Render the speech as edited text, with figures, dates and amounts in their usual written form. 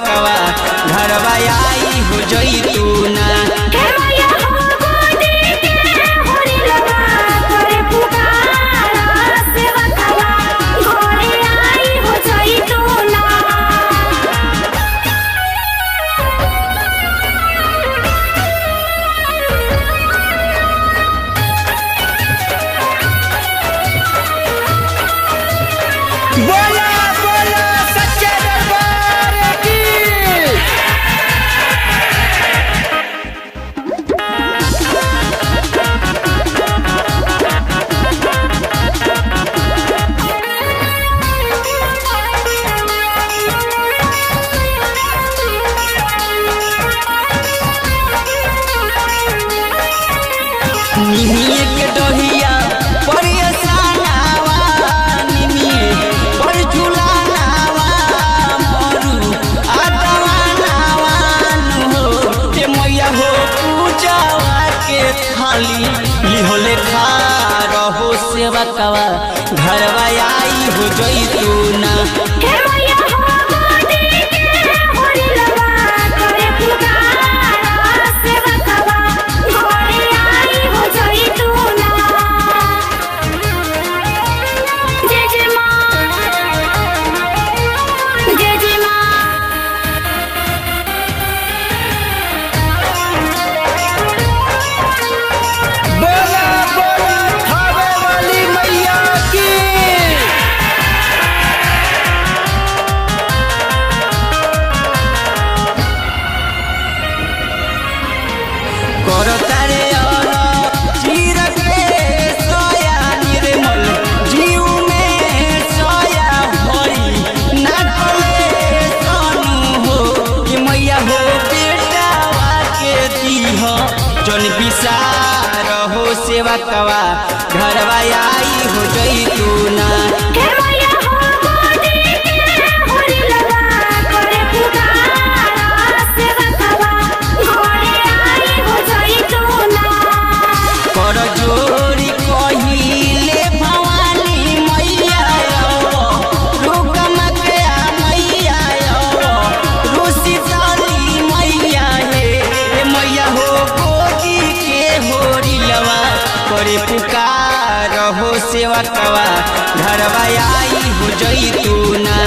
सेवकवा घरवा आई हो जैतूना। बोला बोला सच्चे दरबार की। निमिये के डोहिया परिया सानावा निमिये पर झुलानावा मरु आदवा नावान हो ते मैया हो पूजावा के थाली लिहोले खा रहो सेवकवा घरवा आई हो जैतूना। बोला बोला थावे वाली मैया की। करतारे चीर के सोया निर्मल जीव में सोया भई नाटले सोनू हो कि मैया हो बेटावा के दीह जन विसार हो सेवकवा घरवा आई हो जैतूना। कर जोरी कहिले भवानी मैया रुकमकया मैया रुसी चली मैया हे मैया हो गोदी के होरी लवा करे पुकार हो सेवकवा घरवा आई हो जैतूना।